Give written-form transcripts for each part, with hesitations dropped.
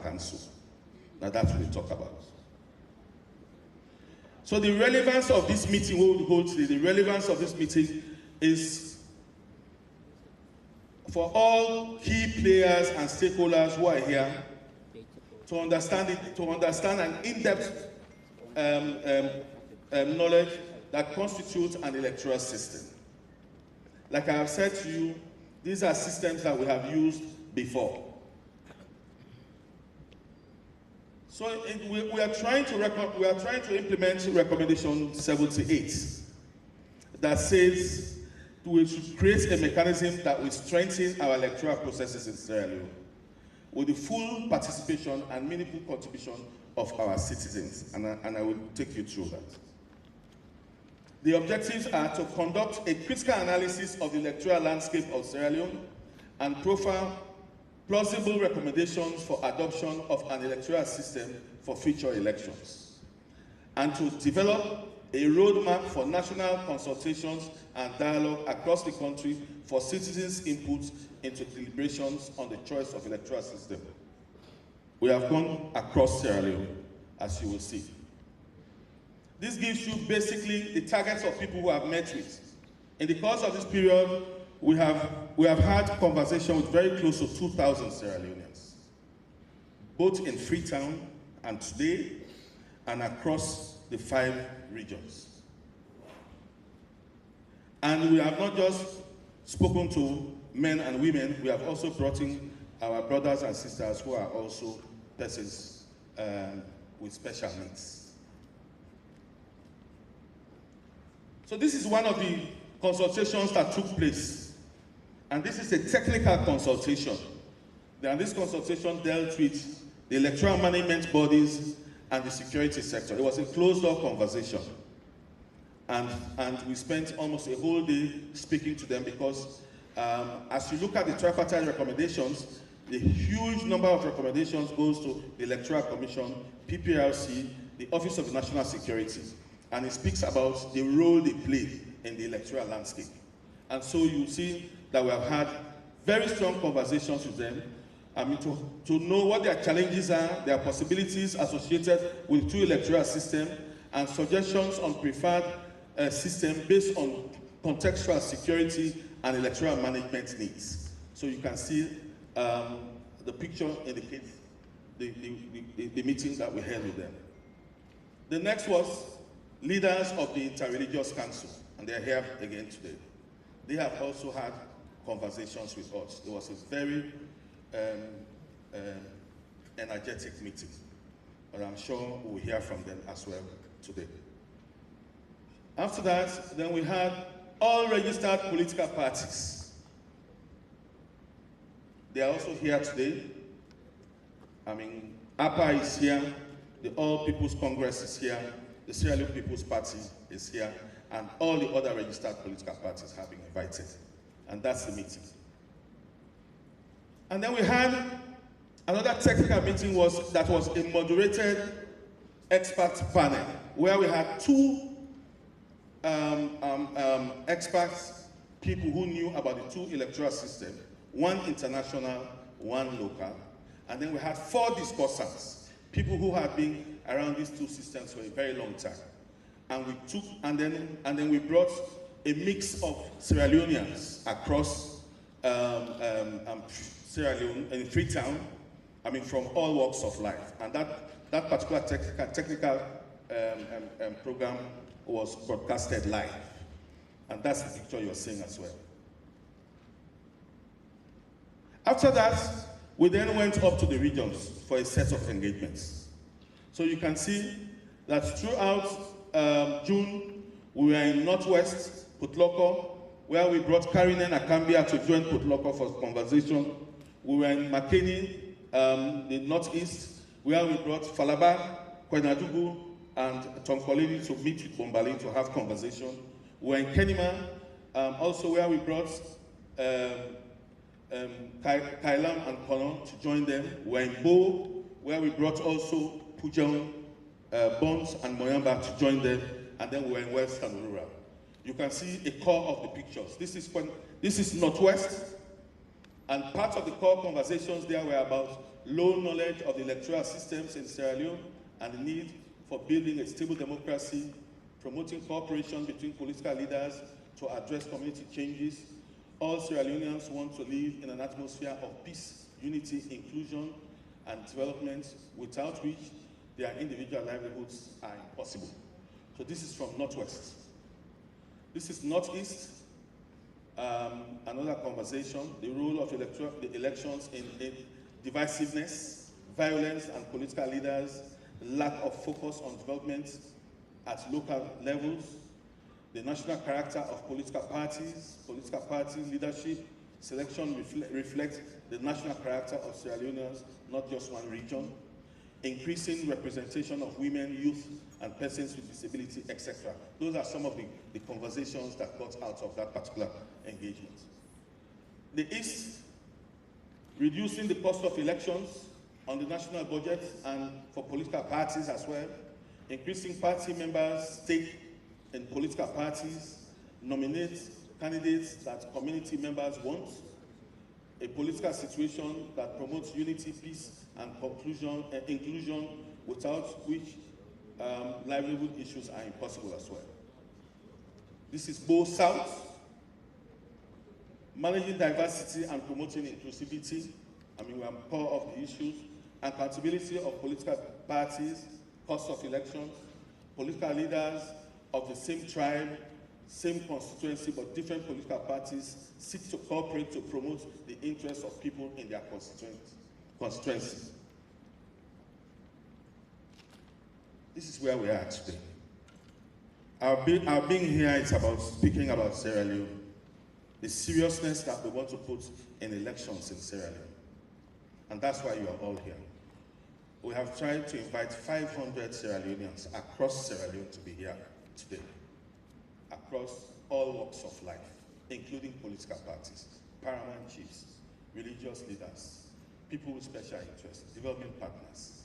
council. Now that's what we talk about. So the relevance of this meeting, what we'll hold today, the relevance of this meeting is for all key players and stakeholders who are here to understand an in-depth knowledge that constitutes an electoral system. Like I have said to you, these are systems that we have used before. So we are trying to implement recommendation 78 that says we should create a mechanism that will strengthen our electoral processes in Sierra Leone with the full participation and meaningful contribution of our citizens. And I will take you through that. The objectives are to conduct a critical analysis of the electoral landscape of Sierra Leone and profile plausible recommendations for adoption of an electoral system for future elections, and to develop a roadmap for national consultations and dialogue across the country for citizens' input into deliberations on the choice of electoral system. We have gone across Sierra Leone, as you will see. This gives you basically the targets of people who have met with. In the course of this period, we have had conversations with very close to 2,000 Sierra Leoneans, both in Freetown and today, and across the 5 regions. And we have not just spoken to men and women, we have also brought in our brothers and sisters who are also persons with special needs. So this is one of the consultations that took place. And this is a technical consultation. And this consultation dealt with the electoral management bodies and the security sector. It was a closed-door conversation. And we spent almost a whole day speaking to them because as you look at the tripartite recommendations, the huge number of recommendations goes to the Electoral Commission, PPRC, the Office of National Security. And it speaks about the role they play in the electoral landscape. And so you see that we have had very strong conversations with them, to know what their challenges are, their possibilities associated with two electoral systems, and suggestions on preferred system based on contextual security and electoral management needs. So you can see the picture indicates the meetings that we held with them. The next was leaders of the Interreligious Council, and they're here again today. They have also had conversations with us. It was a very energetic meeting, but I'm sure we'll hear from them as well today. After that, then we had all registered political parties. They are also here today. APA is here, the All People's Congress is here, the Sierra Leone People's Party is here, and all the other registered political parties have been invited. And that's the meeting. And then we had another technical meeting that was a moderated expert panel, where we had 2 experts, people who knew about the 2 electoral systems, 1 international, 1 local. And then we had 4 discussants, people who had been around these 2 systems for a very long time. And then we brought a mix of Sierra Leoneans across Sierra Leone and Freetown, from all walks of life. And that particular technical program was broadcasted live. And that's the picture you're seeing as well. After that, we then went up to the regions for a set of engagements. So you can see that throughout June, we were in Northwest, Putloko, where we brought Karinen Akambia to join Putloko for conversation. We were in Makeni, the Northeast, where we brought Falaba, Kwenadugu, and Tonkolini to meet with Bombali to have conversation. We were in Kenima, also where we brought Kailam and Konon to join them. We were in Bo, where we brought also Pujang, Bonds and Moyamba to join them, and then we were in West and Rural. You can see a core of the pictures. This is Northwest, And part of the core conversations there were about low knowledge of the electoral systems in Sierra Leone and the need for building a stable democracy, promoting cooperation between political leaders to address community changes. All Sierra Leoneans want to live in an atmosphere of peace, unity, inclusion, and development, without which their individual livelihoods are impossible. So this is from Northwest. This is Northeast. Another conversation, the role of the elections in divisiveness, violence, and political leaders, lack of focus on development at local levels, the national character of political party leadership selection reflects the national character of Sierra Leoneans, not just one region, increasing representation of women, youth, and persons with disability, etc. Those are some of the conversations that got out of that particular engagement. The East, reducing the cost of elections on the national budget and for political parties as well, increasing party members' stake in political parties, nominate candidates that community members want, a political situation that promotes unity, peace, and inclusion, without which livelihood issues are impossible as well. This is both South, managing diversity and promoting inclusivity. I mean, we are core of the issues. Accountability of political parties, cost of elections, political leaders of the same tribe, same constituency, but different political parties seek to cooperate to promote the interests of people in their constituency. This is where we are today. Our being here is about speaking about Sierra Leone, the seriousness that we want to put in elections in Sierra Leone. And that's why you are all here. We have tried to invite 500 Sierra Leoneans across Sierra Leone to be here today, across all walks of life, including political parties, paramount chiefs, religious leaders, people with special interests, development partners,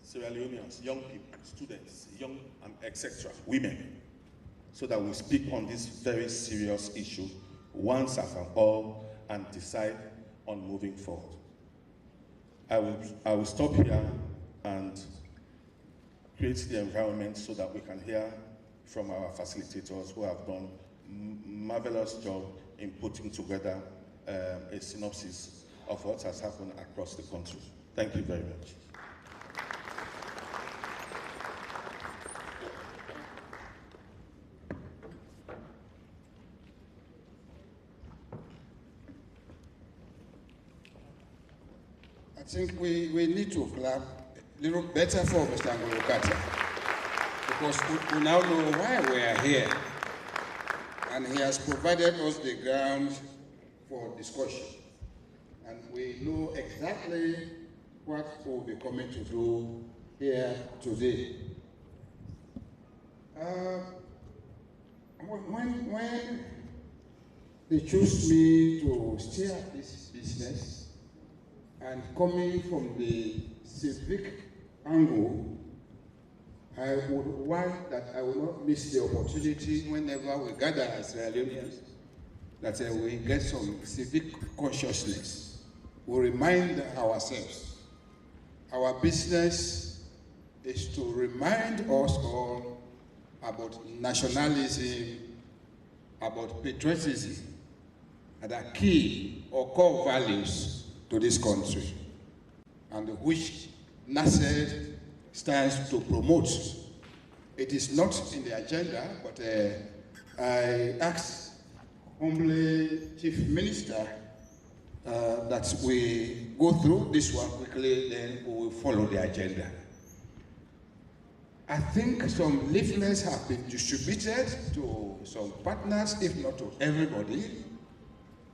Sierra Leoneans, young people, students, young, etc., women, so that we speak on this very serious issue once and for all and decide on moving forward. I will stop here and create the environment so that we can hear from our facilitators who have done a marvelous job in putting together a synopsis of what has happened across the country. Thank you very much. I think we need to clap a little better for Mr. Ngolokata, because we now know why we are here, and he has provided us the ground for discussion, and we know exactly what we'll be coming to do here today. When they chose me to steer this business, and coming from the civic angle, I would want that I will not miss the opportunity whenever we gather as Sierra Leoneans, that we get some civic consciousness. We remind ourselves. Our business is to remind us all about nationalism, about patriotism, and the key or core values to this country, and which NASED stands to promote. It is not in the agenda, but I asked humbly Chief Minister that we go through this one quickly, then we will follow the agenda. I think some leaflets have been distributed to some partners, if not to everybody.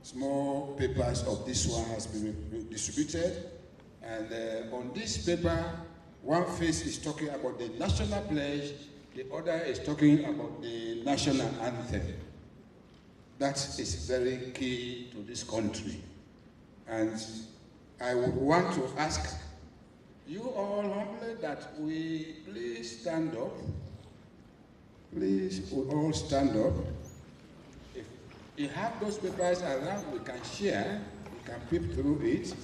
Small papers of this one has been distributed, and on this paper, one face is talking about the national pledge, the other is talking about the national anthem. That is very key to this country, and I would want to ask you all humbly that we please stand up. Please, we all stand up. You have those papers around, we can share. can peep through it.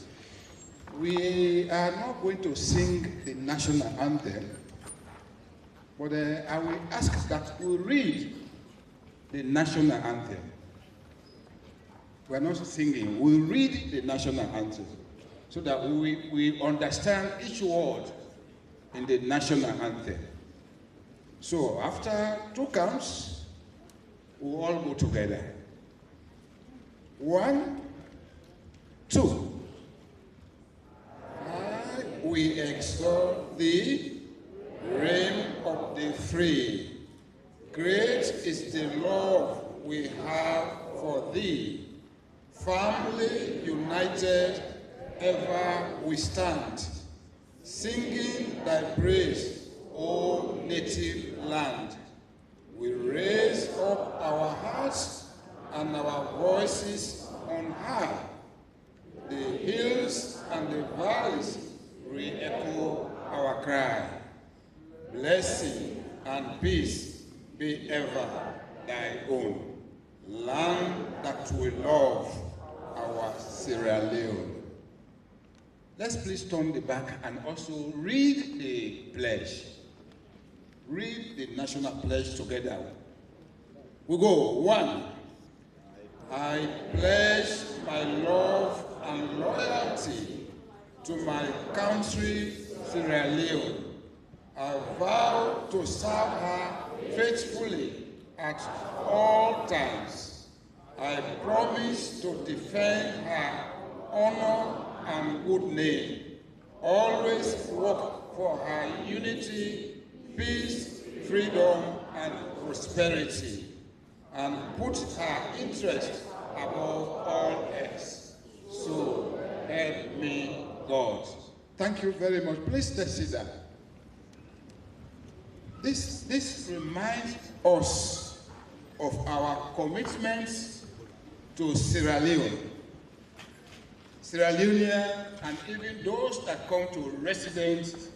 We are not going to sing the national anthem, but I will ask that we read the national anthem. We are not singing, we read the national anthem so that we understand each word in the national anthem. So after 2 counts, we all go together. 1, 2. We exalt thee, reign of the free. Great is the love we have for thee. Firmly united, ever we stand, singing thy praise, O native land. We raise up our hearts and our voices on high. The hills and the valleys re-echo our cry. Blessing and peace be ever thy own. Land that we love, our Sierra Leone. Let's please turn the back and also read the pledge. Read the national pledge together. We go. 1. I pledge my love and loyalty to my country, Sierra Leone. I vow to serve her faithfully at all times. I promise to defend her honor and good name, always work for her unity, peace, freedom, and prosperity, and put her interest above all else. So help me God. Thank you very much. Please let's sit down. This reminds us of our commitments to Sierra Leone. Sierra Leonean, and even those that come to residence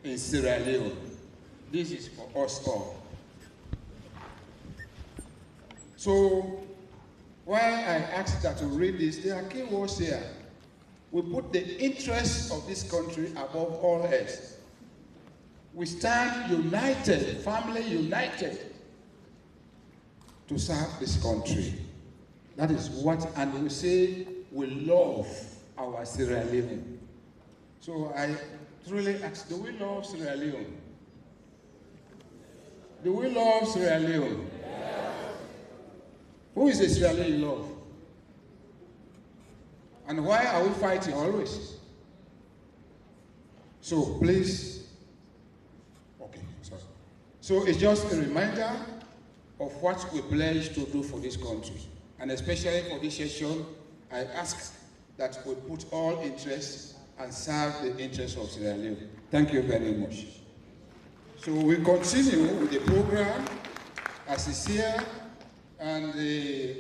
in Sierra Leone. This is for us all. So, while I asked that to read this, there are key words here. We put the interests of this country above all else. We stand united, firmly united, to serve this country. That is what, and we say we love our Sierra Leone. So I truly ask, do we love Sierra Leone? Do we love Sierra Leone? Yes. Who is a Sierra Leone love? And why are we fighting always? So please, okay, sorry. So it's just a reminder of what we pledge to do for this country. And especially for this session, I ask that we put all interests and serve the interests of Sierra Leone. Thank you very much. So we continue with the program as is here, and the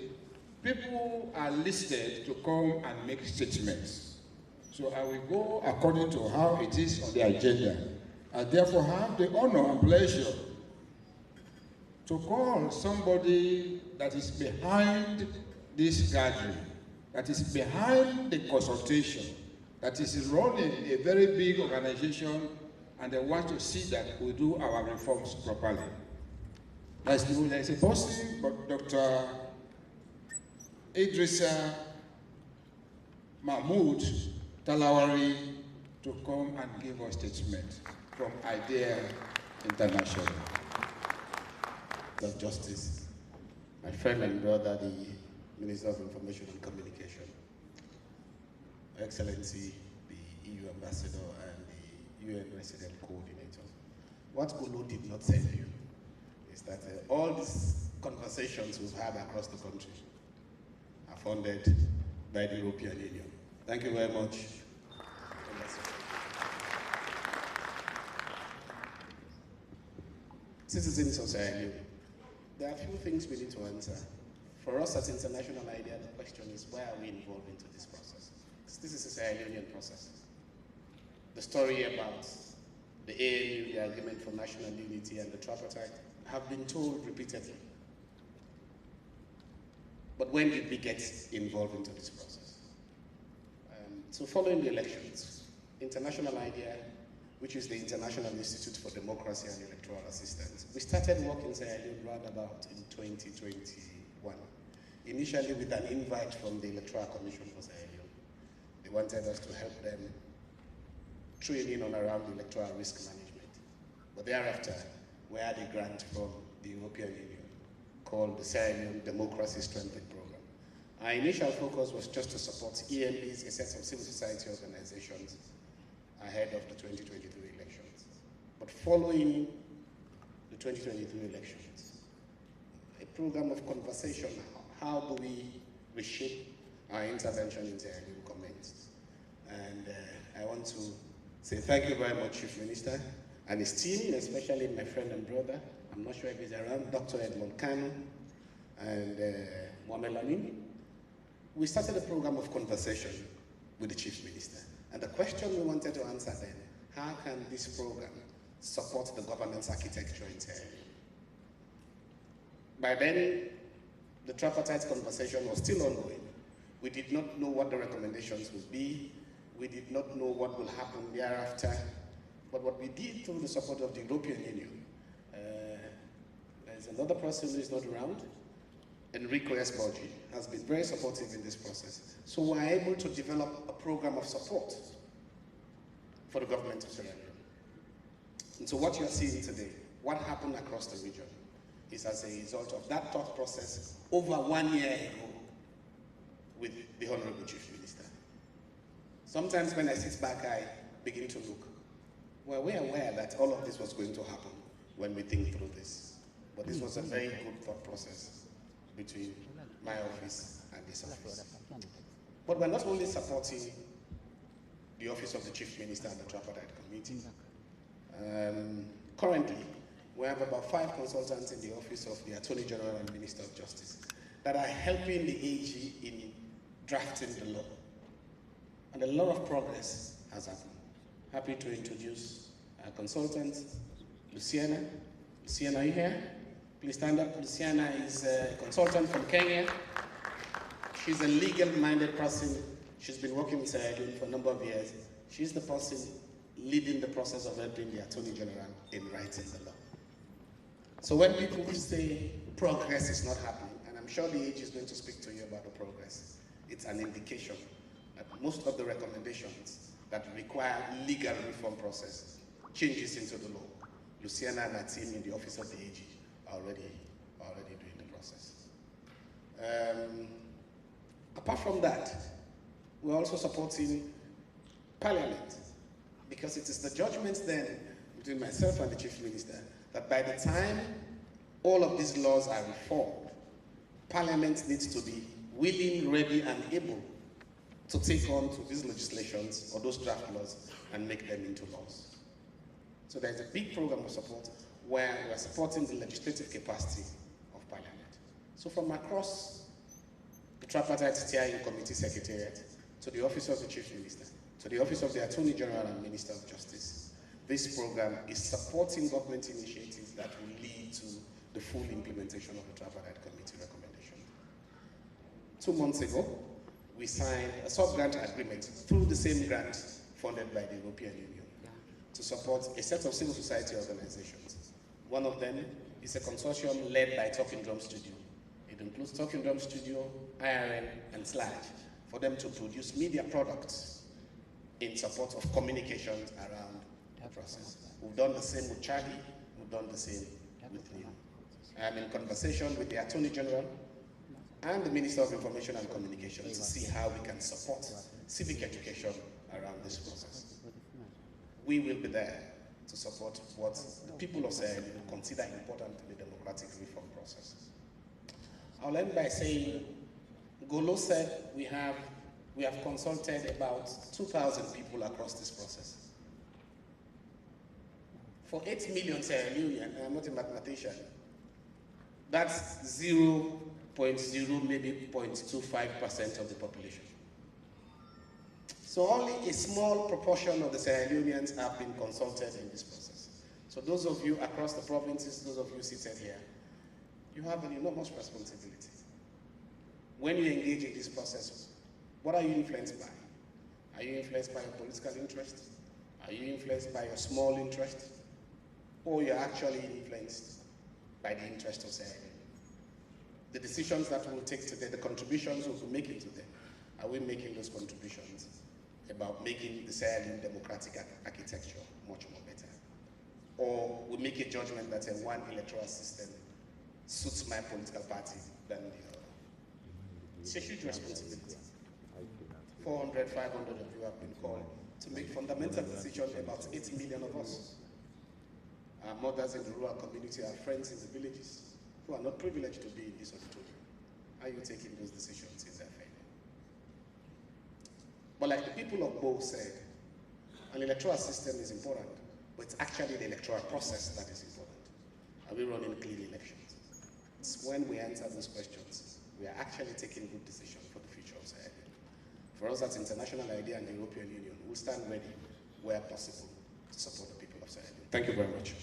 people are listed to come and make statements. So I will go according to how it is on the agenda. I therefore have the honor and pleasure to call somebody that is behind this gathering, that is behind the consultation, that is running a very big organization, and they want to see that we do our reforms properly. There's a person, Dr. Idrissa Mahmoud Talawari, to come and give us statement from IDEA International. Of Justice, my friend and brother, the Minister of Information and Communication, Her Excellency, the EU Ambassador and the UN Resident Coordinator. What Ulu did not tell you is that all these conversations we've had across the country are funded by the European Union. Thank you very much. Citizens of Sierra Leone, there are a few things we need to answer. For us as International IDEA, the question is, why are we involved into this process? This is a Sierra Leonean process. The story about the ANU, the Agreement for National Unity, and the Tripartite have been told repeatedly. But when did we get involved into this process? So following the elections, International IDEA, which is the International Institute for Democracy and Electoral Assistance, we started work in Sierra Leone round about in 2021. Initially with an invite from the Electoral Commission for Sierra Leone. They wanted us to help them training on around electoral risk management. But thereafter, we had a grant from the European Union called the Sierra Leone Democracy Strengthening Program. Our initial focus was just to support EMBs, a set of civil society organizations, ahead of the 2023 elections. But following the 2023 elections, a program of conversation, how do we reshape our intervention in Sierra Leone commenced. And I want to say thank you very much, Chief Minister, and his team, especially my friend and brother, I'm not sure if he's around, Dr. Edmond Kanu and Mohamed Lamin. We started a program of conversation with the Chief Minister. And the question we wanted to answer then, how can this program support the governance architecture in Sierra Leone? By then, the tripartite conversation was still ongoing. We did not know what the recommendations would be. We did not know what will happen thereafter. But what we did through the support of the European Union, there's another person who is not around, Enrico Esborgi, has been very supportive in this process. So we're able to develop a program of support for the government of Sierra Leone. And so what you're seeing today, what happened across the region, is as a result of that thought process over 1 year ago with the Honorable Chief Minister. Sometimes when I sit back, I begin to look. Well, we're aware that all of this was going to happen when we think through this. But this was a very good thought process between my office and this office. But we're not only supporting the Office of the Chief Minister and the Tripartite Committee. Currently, we have about 5 consultants in the Office of the Attorney General and Minister of Justice that are helping the AG in drafting the law. And a lot of progress has happened. Happy to introduce our consultant, Luciana. Luciana, are you here? Please stand up. Luciana is a consultant from Kenya. She's a legal-minded person. She's been working with Sierra Leone for a number of years. She's the person leading the process of helping the Attorney General in writing the law. So when people say progress is not happening, and I'm sure the AG is going to speak to you about the progress, it's an indication that most of the recommendations that require legal reform process, changes into the law, Luciana and her team in the Office of the AG are already doing the process. Apart from that, we're also supporting Parliament, because it is the judgments then between myself and the Chief Minister that by the time all of these laws are reformed, Parliament needs to be willing, ready, and able to take on to these legislations or those draft laws and make them into laws. So there's a big program of support where we're supporting the legislative capacity of Parliament. So from across the Tripartite Steering Committee Secretariat to the Office of the Chief Minister, to the Office of the Attorney General and Minister of Justice, this program is supporting government initiatives that will lead to the full implementation of the Tripartite Committee recommendation. 2 months ago, we signed a sub-grant agreement through the same grant funded by the European Union to support a set of civil society organizations. One of them is a consortium led by Talking Drum Studio. It includes Talking Drum Studio, IRN, and SLAG for them to produce media products in support of communications around the process. We've done the same with Charlie, we've done the same with Leone. I'm in conversation with the Attorney General and the Minister of Information and Communication to see how we can support civic education around this process. We will be there to support what the people of Sierra Leone consider important in the democratic reform process. I'll end by saying, Golo said we have consulted about 2,000 people across this process. For 8 million Sierra Leoneans, and I'm not a mathematician, that's 0.0, maybe 0.25% of the population. So only a small proportion of the Sierra Leoneans have been consulted in this process. So those of you across the provinces, those of you seated here, you have an enormous responsibility. When you engage in this process, what are you influenced by? Are you influenced by your political interest? Are you influenced by your small interest? Or you're actually influenced by the interest of Sierra Leone? The decisions that we'll take today, the contributions we'll be making today, are we making those contributions about making the Sierra Leone democratic architecture much more better? Or we make a judgment that a one electoral system suits my political party than the other? It's a huge responsibility. 400, 500 of you have been called to make fundamental decisions about 8 million of us. Our mothers in the rural community, our friends in the villages, who are not privileged to be in this auditorium. Are you taking those decisions in their favor? But like the people of Bo said, an electoral system is important, but it's actually the electoral process that is important. Are we running clean elections? It's when we answer those questions, we are actually taking good decisions for the future of Sierra Leone. For us, that's international idea and the European Union. We'll stand ready where possible to support the people of Sierra Leone. Thank you very much.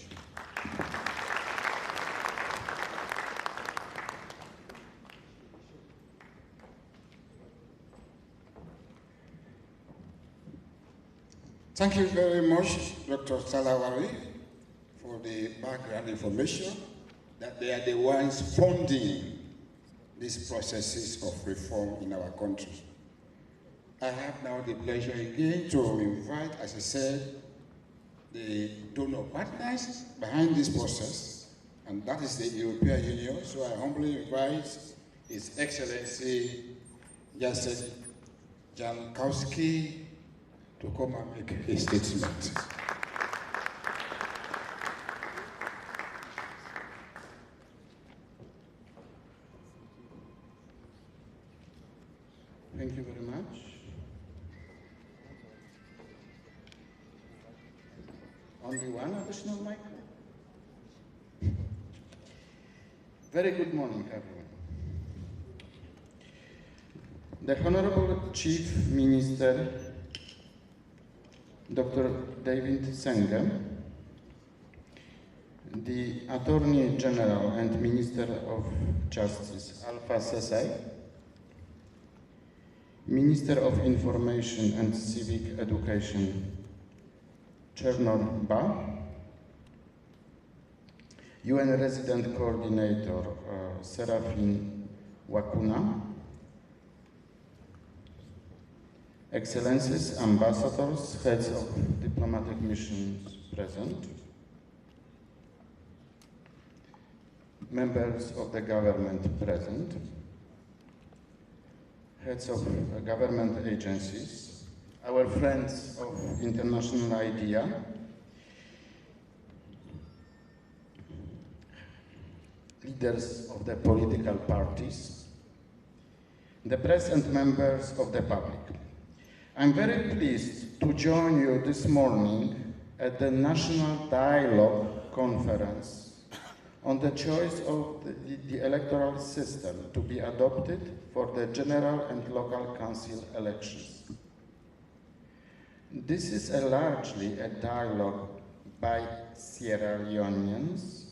Thank you very much, Dr. Salawari, for the background information that they are the ones funding these processes of reform in our country. I have now the pleasure again to invite, as I said, the donor partners behind this process, and that is the European Union. So I humbly invite His Excellency Jacek Jankowski to come and make a statement. Thank you very much. Only one additional mic? Very good morning, everyone. The Honorable Chief Minister, Dr. David Senge, the Attorney General and Minister of Justice, Alpha Sesay, Minister of Information and Civic Education, Chernor Ba, UN Resident Coordinator, Serafin Wakuna, Excellencies, Ambassadors, Heads of Diplomatic Missions present, Members of the Government present, Heads of Government Agencies, our friends of International IDEA, leaders of the political parties, the press and members of the public. I'm very pleased to join you this morning at the National Dialog Conference on the choice of the electoral system to be adopted for the general and local council elections. This is largely a dialogue by Sierra Leoneans,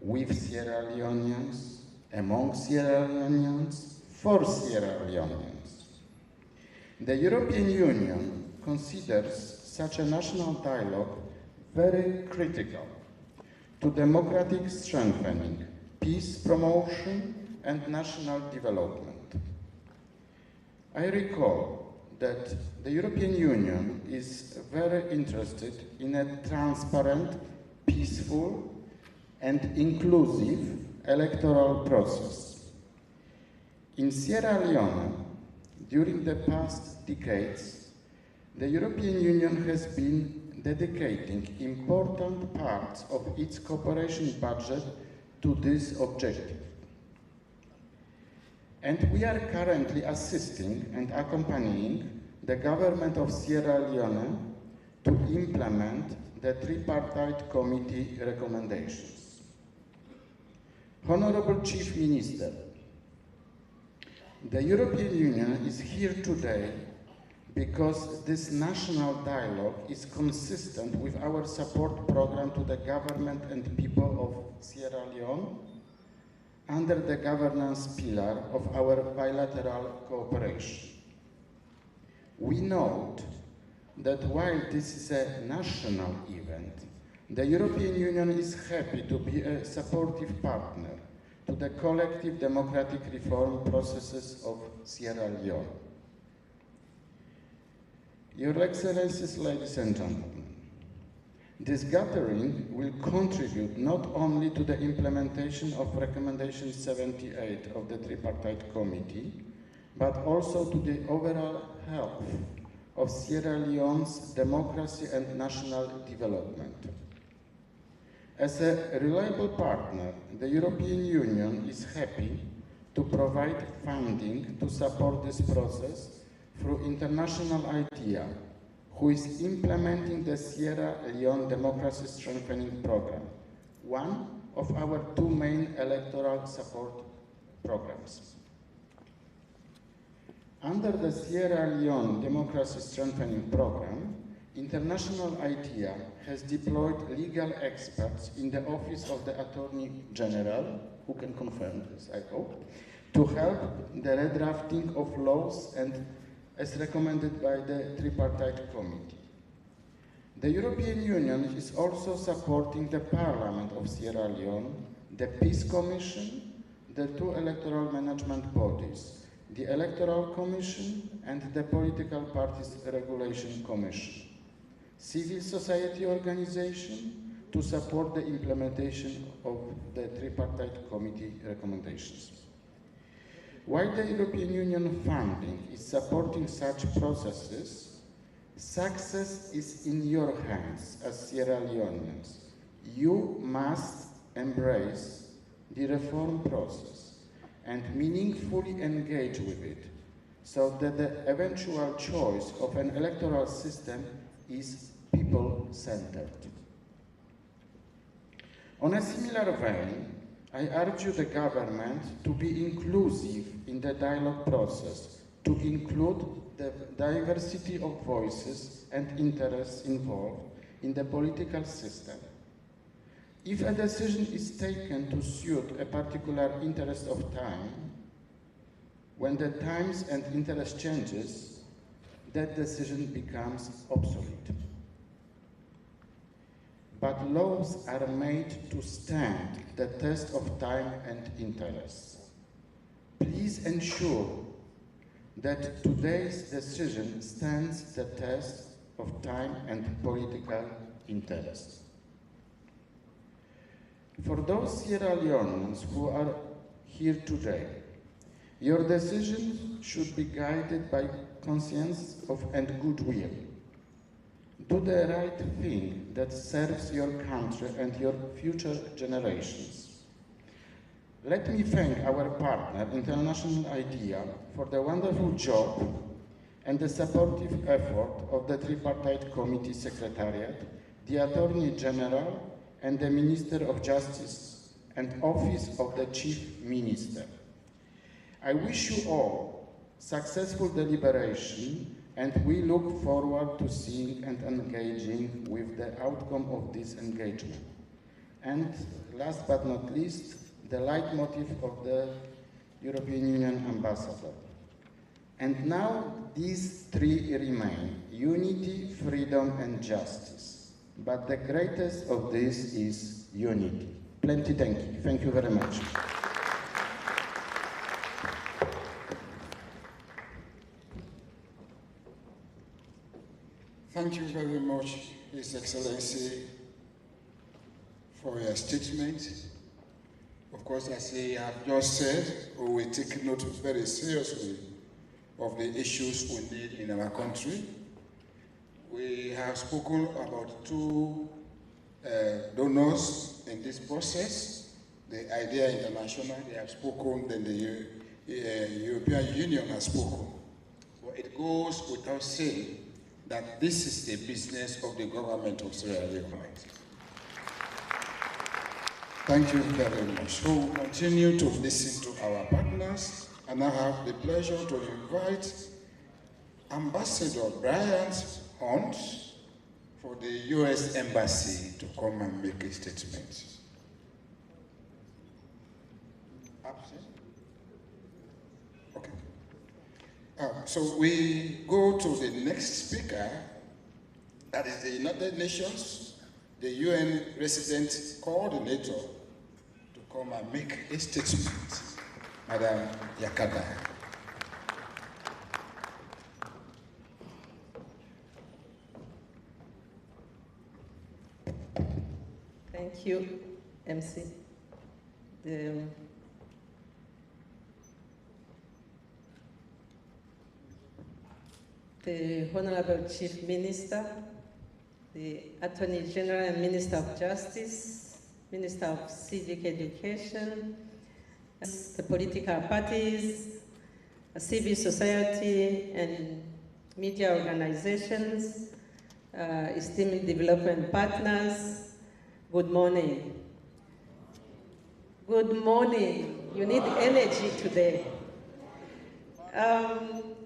with Sierra Leoneans, among Sierra Leoneans, for Sierra Leoneans. The European Union considers such a national dialogue very critical to democratic strengthening, peace promotion, and national development. I recall that the European Union is very interested in a transparent, peaceful, and inclusive electoral process. In Sierra Leone, during the past decades, the European Union has been dedicating important parts of its cooperation budget to this objective. And we are currently assisting and accompanying the government of Sierra Leone to implement the tripartite committee recommendations. Honorable Chief Minister, the European Union is here today because this national dialogue is consistent with our support program to the government and people of Sierra Leone under the governance pillar of our bilateral cooperation. We note that while this is a national event, the European Union is happy to be a supportive partner to the collective democratic reform processes of Sierra Leone. Your Excellencies, ladies and gentlemen, this gathering will contribute not only to the implementation of Recommendation 78 of the Tripartite Committee, but also to the overall health of Sierra Leone's democracy and national development. As a reliable partner, the European Union is happy to provide funding to support this process through International IDEA, who is implementing the Sierra Leone Democracy Strengthening Program, one of our two main electoral support programs. Under the Sierra Leone Democracy Strengthening Program, International IDEA has deployed legal experts in the Office of the Attorney General, who can confirm this, I hope, to help the redrafting of laws and as recommended by the Tripartite Committee. The European Union is also supporting the Parliament of Sierra Leone, the Peace Commission, the two electoral management bodies, the Electoral Commission and the Political Parties Regulation Commission, civil society organization to support the implementation of the Tripartite Committee recommendations. While the European Union funding is supporting such processes, success is in your hands as Sierra Leoneans. You must embrace the reform process and meaningfully engage with it so that the eventual choice of an electoral system is people-centered. On a similar vein, I urge the government to be inclusive in the dialogue process, to include the diversity of voices and interests involved in the political system. If a decision is taken to suit a particular interest of time, when the times and interest changes, that decision becomes obsolete. But laws are made to stand the test of time and interest. Please ensure that today's decision stands the test of time and political interest. For those Sierra Leoneans who are here today, your decisions should be guided by conscience and goodwill. Do the right thing that serves your country and your future generations. Let me thank our partner, International IDEA, for the wonderful job and the supportive effort of the Tripartite Committee Secretariat, the Attorney General, and the Minister of Justice and Office of the Chief Minister. I wish you all successful deliberation, and we look forward to seeing and engaging with the outcome of this engagement. And last but not least, the leitmotif of the European Union Ambassador. And now these three remain: unity, freedom, and justice. But the greatest of this is unity. Plenty thank you. Thank you very much. Thank you very much, His Excellency, for your statement. Of course, as I have just said, we will take note very seriously of the issues we need in our country. We have spoken about two donors in this process, the IDEA International, they have spoken, then the European Union has spoken. But it goes without saying that this is the business of the government of Sierra Leone. Thank you very much. So we'll continue to listen to our partners, and I have the pleasure to invite Ambassador Bryant Hunt for the U.S. Embassy to come and make a statement. Okay. So we go to the next speaker, that is the United Nations, the UN resident coordinator, to come and make a statement. Madam Yakata. Thank you, MC. The Honorable Chief Minister, the Attorney General and Minister of Justice, Minister of Civic Education, the political parties, civil society and media organizations, esteemed development partners, good morning. Good morning. You need energy today.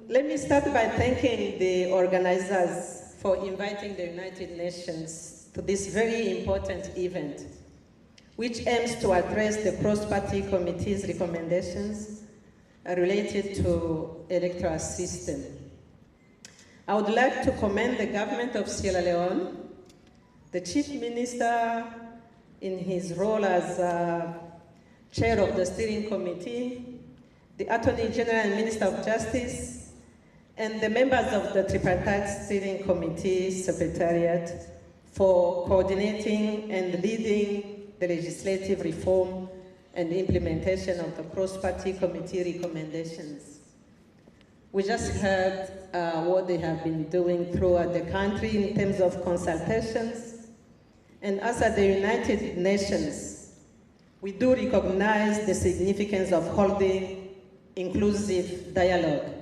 Let me start by thanking the organizers for inviting the United Nations to this very important event, which aims to address the cross-party committee's recommendations related to electoral system. I would like to commend the government of Sierra Leone, the Chief Minister in his role as chair of the steering committee, the Attorney General and Minister of Justice, and the members of the Tripartite Steering Committee Secretariat for coordinating and leading the legislative reform and implementation of the cross-party committee recommendations. We just heard what they have been doing throughout the country in terms of consultations. And as at the United Nations, we do recognize the significance of holding inclusive dialogue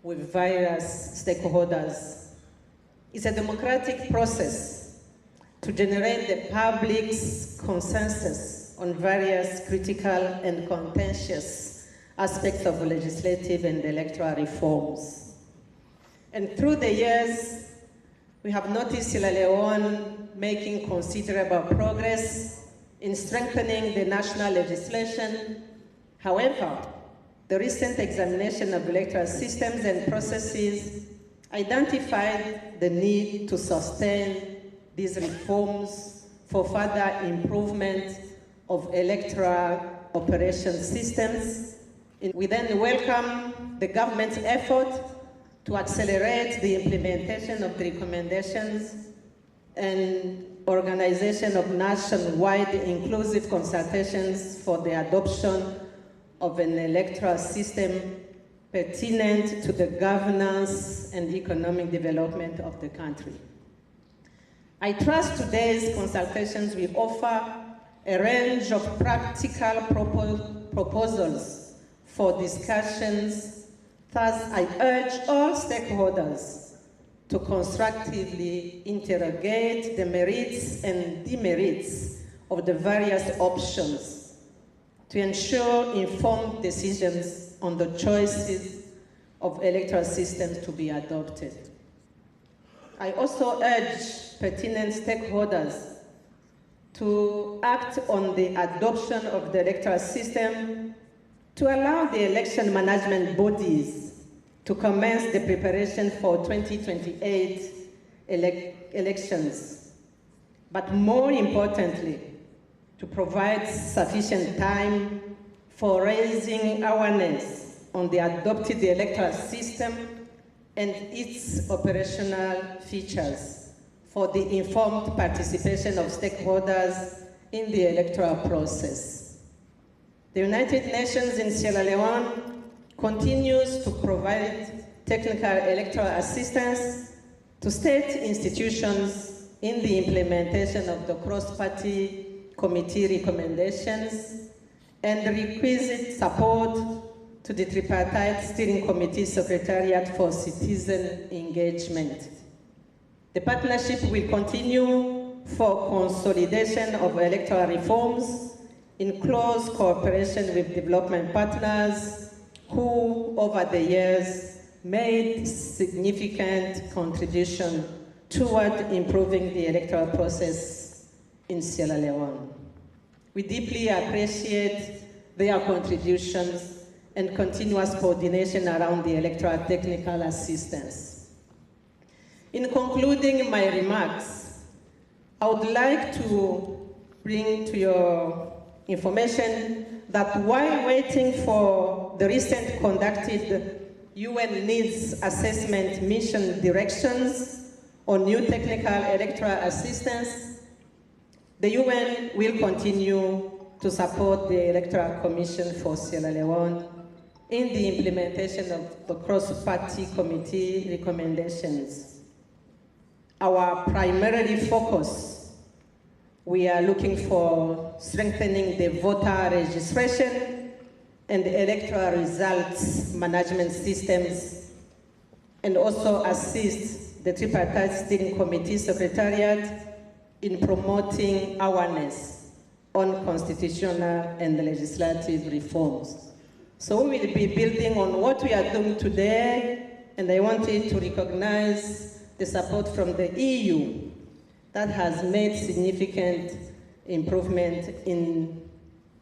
with various stakeholders. It's a democratic process to generate the public's consensus on various critical and contentious aspects of legislative and electoral reforms. And through the years, we have noticed Sierra Leone making considerable progress in strengthening the national legislation. However, the recent examination of electoral systems and processes identified the need to sustain these reforms for further improvement of electoral operation systems. We then welcome the government's effort to accelerate the implementation of the recommendations and organization of nationwide inclusive consultations for the adoption of an electoral system pertinent to the governance and economic development of the country. I trust today's consultations will offer a range of practical proposals for discussions. Thus, I urge all stakeholders to constructively interrogate the merits and demerits of the various options to ensure informed decisions on the choices of electoral systems to be adopted. I also urge pertinent stakeholders to act on the adoption of the electoral system to allow the election management bodies to commence the preparation for 2028 elections. But more importantly, to provide sufficient time for raising awareness on the adopted electoral system and its operational features for the informed participation of stakeholders in the electoral process. The United Nations in Sierra Leone continues to provide technical electoral assistance to state institutions in the implementation of the cross-party committee recommendations and requisite support to the Tripartite Steering Committee Secretariat for Citizen Engagement. The partnership will continue for consolidation of electoral reforms in close cooperation with development partners who, over the years, made significant contribution toward improving the electoral process in Sierra Leone. We deeply appreciate their contributions and continuous coordination around the electoral technical assistance. In concluding my remarks, I would like to bring to your information that while waiting for the recent conducted UN Needs Assessment Mission Directions on new technical electoral assistance, the UN will continue to support the Electoral Commission for Sierra Leone in the implementation of the cross-party committee recommendations. Our primary focus, we are looking for strengthening the voter registration and electoral results management systems, and also assist the Tripartite Steering Committee Secretariat in promoting awareness on constitutional and legislative reforms. So we will be building on what we are doing today, and I wanted to recognize the support from the EU that has made significant improvement in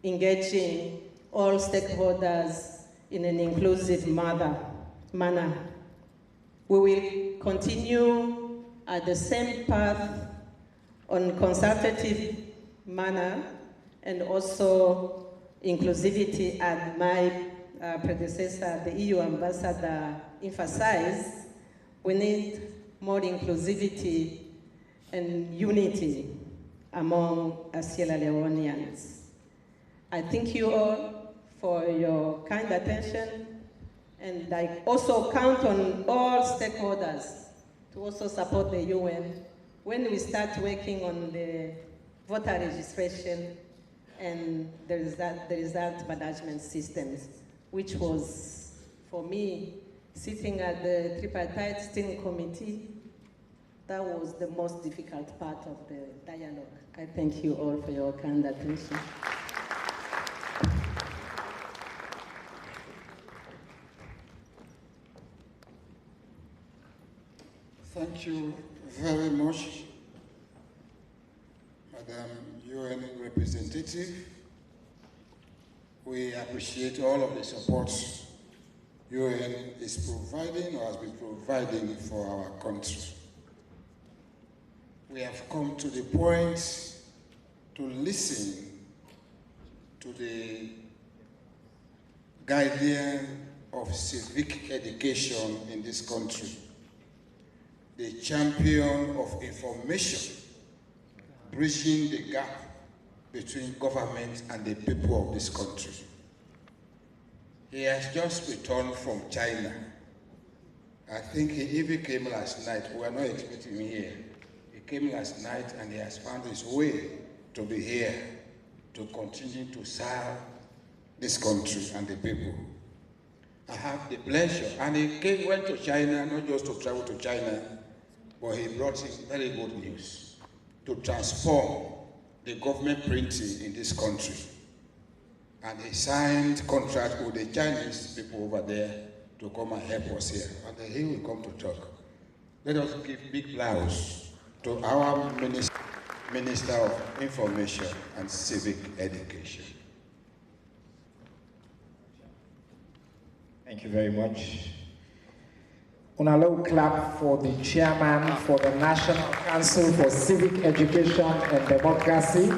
engaging all stakeholders in an inclusive manner. We will continue at the same path on consultative manner and also inclusivity, as my predecessor, the EU ambassador, emphasized. We need more inclusivity and unity among Sierra Leoneans. I thank you all for your kind attention, and I also count on all stakeholders to also support the UN when we start working on the voter registration and the result management systems, which was, for me, sitting at the Tripartite Steering Committee, that was the most difficult part of the dialogue. I thank you all for your kind attention. Thank you very much, Madam UN representative. We appreciate all of the support UN is providing or has been providing for our country. We have come to the point to listen to the guardian of civic education in this country, the champion of information, bridging the gap between government and the people of this country. He has just returned from China. I think he even came last night. We were not expecting him here. He came last night and he has found his way to be here to continue to serve this country and the people. I have the pleasure, and he went to China, not just to travel to China, but he brought in very good news to transform the government printing in this country. And he signed contract with the Chinese people over there to come and help us here. And he will come to talk. Let us give big applause to our Minister of Information and Civic Education. Thank you very much. Una low clap for the chairman for the National Council for Civic Education and Democracy.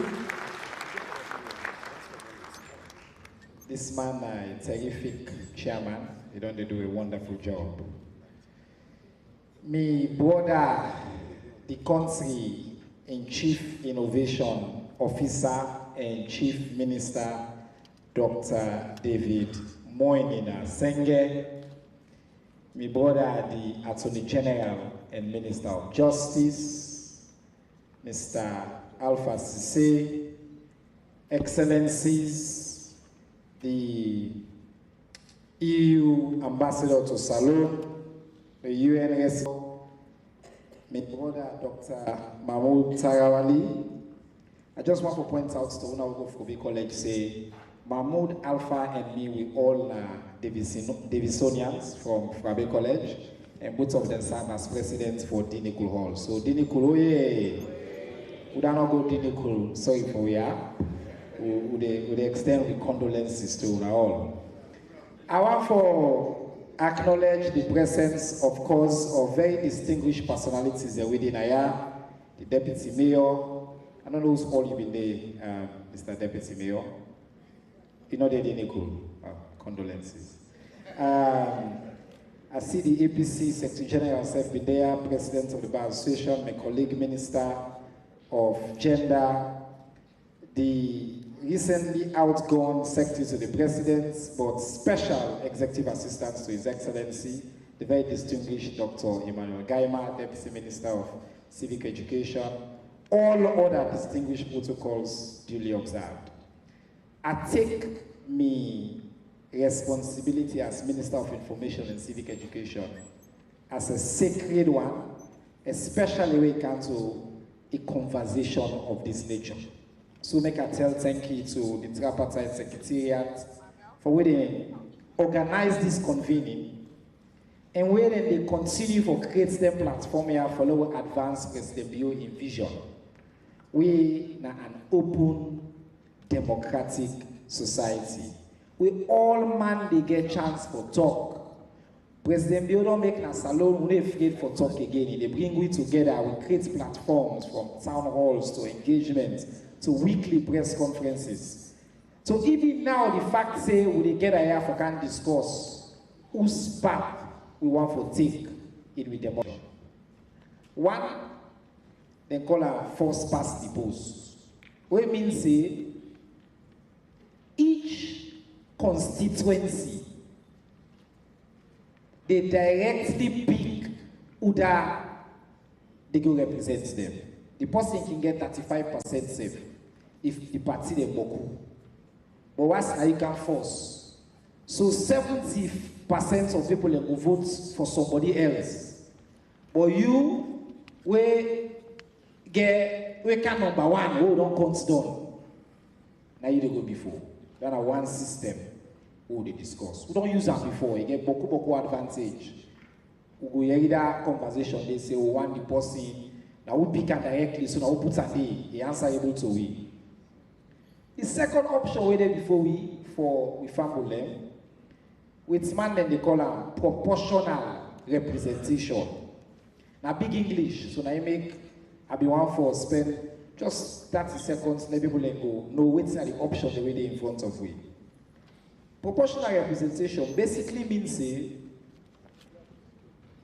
This man is a terrific chairman. He don't do a wonderful job. Me brother, the country in Chief Innovation Officer and Chief Minister, Dr. David Moinina Senge. My brother, the Attorney General and Minister of Justice, Mr. Alpha Sise, Excellencies, the EU Ambassador to Salon, the UN resident, my brother, Dr. Mahmoud Tarawali. I just want to point out to Una Fobi College, say, Mahmoud, Alpha, and me, we all are Divisonians from Frabe College, and both of them serve as presidents for Dinikul Hall. So Dinikul, oh yeah, we don't know go Dinikul, sorry for we are. We extend the condolences to all. I want to acknowledge the presence, of course, of very distinguished personalities within Aya, the Deputy Mayor. I don't know who's all you been there, Mr. Deputy Mayor. You know they didn't go. Condolences. I see the APC Secretary General herself been there, President of the Bar Association, my colleague Minister of Gender, the recently outgone Secretary to the President, but Special Executive Assistant to His Excellency, the very distinguished Dr. Emmanuel Gaima, Deputy Minister of Civic Education, all other distinguished protocols duly observed. I take me responsibility as Minister of Information and Civic Education as a sacred one, especially when it comes to a conversation of this nature. So make a tell thank you to the Tripartite Secretariat for where they organize this convening and where they continue for create them platform here for lower advanced President Bio in vision. We are an open, democratic society. We all man they get chance for talk. President Bio don't make us alone, we don't afraid for talk again. They bring we together, we create platforms from town halls to engagement to weekly press conferences. So even now the fact say we get here for can discuss whose path we want to take it with them. One, they call her first past the post. What means say each constituency they directly pick who they go represent them. The person can get 35% safe if the party they boku. But what's how you can force? So 70% of people will vote for somebody else. But you we can number one, who don't count down. Now you don't go before. That's one system who they discuss. We don't use that before. You get boku advantage. We go hear that conversation. They say, we want the person. Now we pick directly, so now we put a day. The answer able to we. The second option we did before we fumble them, with man then they call them proportional representation. Now big English, so now you make I be one for spend just 30 seconds, let people let go. No, wait are the option the way they in front of we. Proportional representation basically means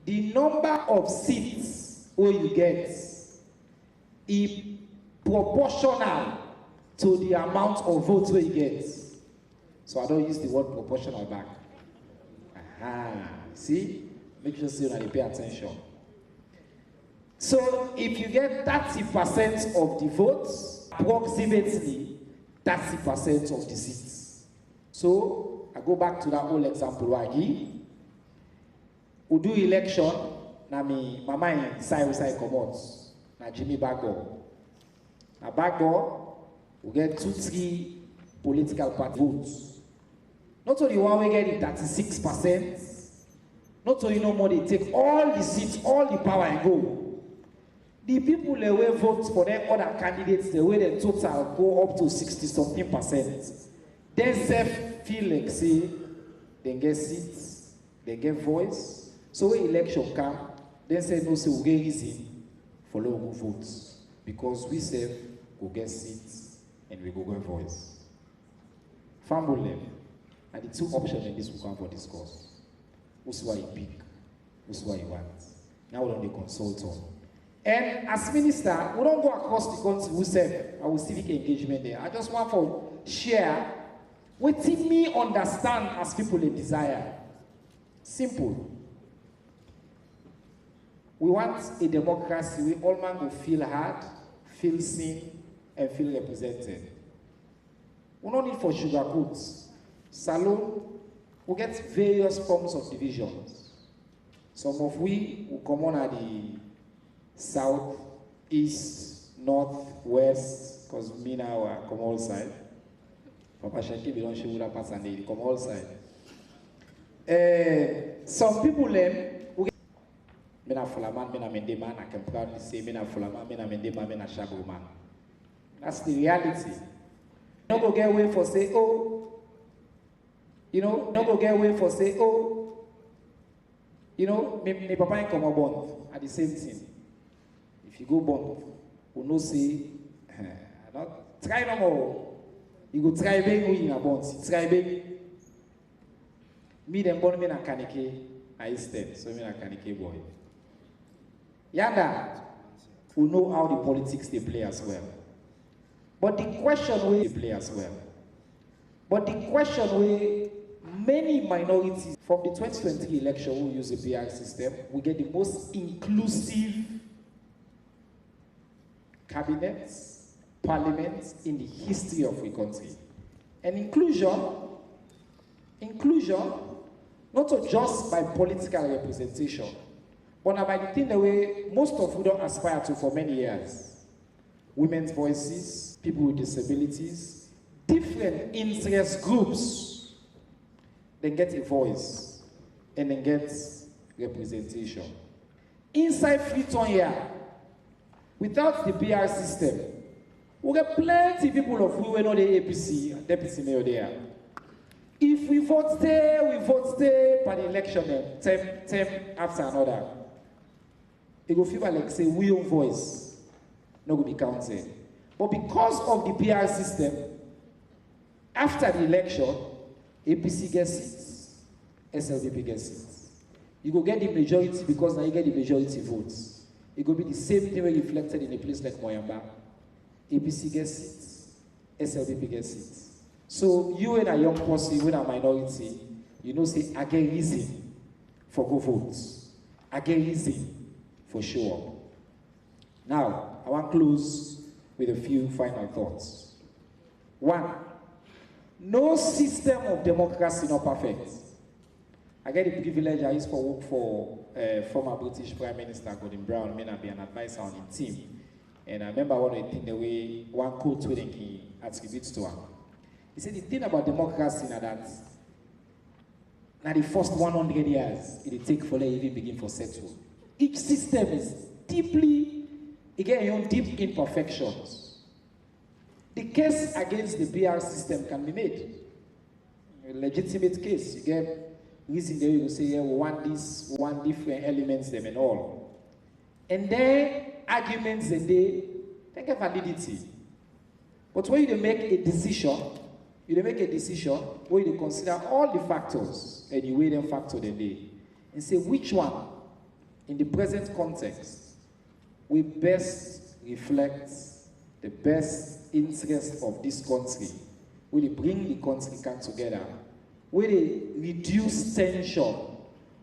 the number of seats where you get is proportional to the amount of votes where you get. So I don't use the word proportional back. Aha, see? Make sure you pay attention. So if you get 30% of the votes, approximately 30% of the seats. So I go back to that whole example I give. We do election, na me mama in side come out. Na Jimmy Bagbo. Na Bagbo, we get 2-3 political party votes. Not only one we get the 36%, not only no more they take all the seats, all the power and go. The people they will vote for them other candidates, the way the total go up to 60-something%. Then self feel like say they get seats, they get voice. So when election come, then say no, say we get reason for local votes. Because we say we get seats and we go get voice. Fumble them. And the two options in this will come for discourse. Who's why you pick? Who's why you want? Now we don't consult on. And as minister, we don't go across the country, we say our civic engagement there. I just want to share what me understand as people they desire. Simple. We want a democracy where all men will feel heard, feel seen, and feel represented. We don't need for sugarcoats. Salon, we get various forms of divisions. Some of we will come on at the south, east, north, west, because me now I come all side. Papa Shaki, we don't show that pass and they come all side. Some people we get I fulaman, I mende man, I can proudly say I fulaman, I mende man, I shabu man. That's the reality. Don't go get away for say, oh, You know, not go get away for say, oh, you know, me papa ain't come bond at the same thing. If you go bond, we no say, not try no more. You go try being in a bond, try being. Me them born me na kanike, I step, so me na kanike boy. Yanda, who know how the politics they play as well. But the question where they play as well. But the question where many minorities from the 2020 election who use the PR system, we get the most inclusive cabinets, parliaments in the history of the country. And inclusion, not just by political representation, but by the thing the way most of we don't aspire to for many years. Women's voices, people with disabilities, different interest groups, they get a voice and then get representation. Inside Freetown here, without the PR system, we get plenty of people of we were not the APC and deputy mayor there. If we vote stay by the election term after another. It will feel like say we own voice, not going to be counted. But because of the PR system, after the election, APC gets seats, SLDP gets seats. You go get the majority because now you get the majority votes. It will be the same thing reflected in a place like Moyamba. APC gets seats, SLDP gets seats. So you and a young person, you and a minority, you know, say, I get reason for go votes. I get reason for show up. Now, I want to close with a few final thoughts. One, no system of democracy is not perfect. I get the privilege, I used to work for former British Prime Minister Gordon Brown, may not be an advisor on his team. And I remember one of the things the way one quote he attributes to him. He said the thing about democracy now that now the first 100 years it take for them even begin for settle. Each system is deeply, again, your own deep imperfections. The case against the PR system can be made. A legitimate case. You get reason there you say, yeah, we want this, we want different elements, them and all. And then arguments that they get validity. But when you make a decision, where you consider all the factors and you weigh them factor the day and say which one in the present context will best reflect the best interest of this country, will it bring the country together, will it reduce tension,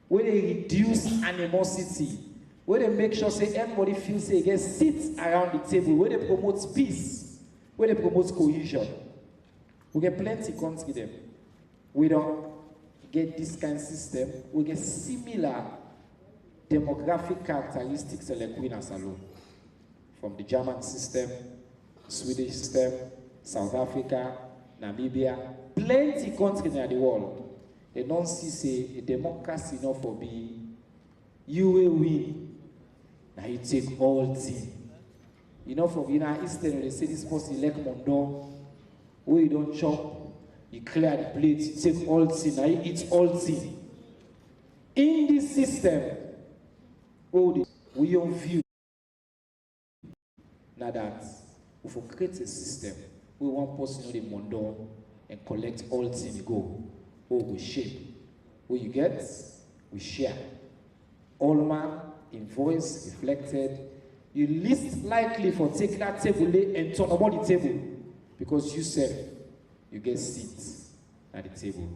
will it reduce animosity, will it make sure say everybody feels they get seats around the table, will it promote peace, will it promote cohesion. We get plenty country them. We don't get this kind of system, we get similar demographic characteristics like Queen alone. From the German system, Swedish system, South Africa, Namibia, plenty countries in the world. They don't see say a democracy not for be you will win. Now you take all things. You know, from Eastern, they say this person elect Mondo, where you don't chop, you clear the plate, you take all things, now you eat all things. In this system, we don't view now that if we create a system, we want person know the Mondo and collect all things go. We shape. What you get, we share. All man, invoice, reflected. You least likely for take that table and turn about the table because you said you get seats at the table.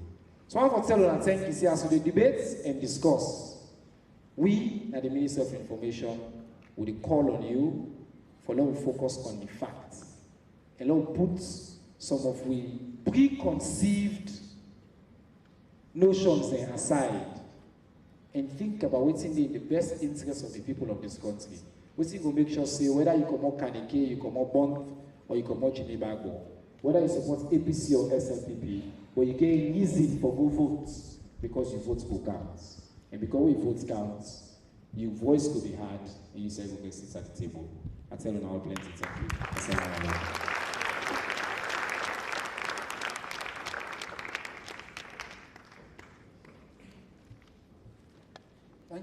So I want to tell you and thank you, see, as we debate and discuss, we at the Ministry of Information will call on you for now focus on the facts and now put some of we preconceived notions aside and think about what's in the best interest of the people of this country. What's going to make sure say whether you come out Kaneke, you come out Bond, or you come out Jinebago, whether you support APC or SLPP, but you get easy for go votes because your votes go count. And because your votes count, your voice could be heard and you say you get seats at the table. I tell you now plenty, thank you.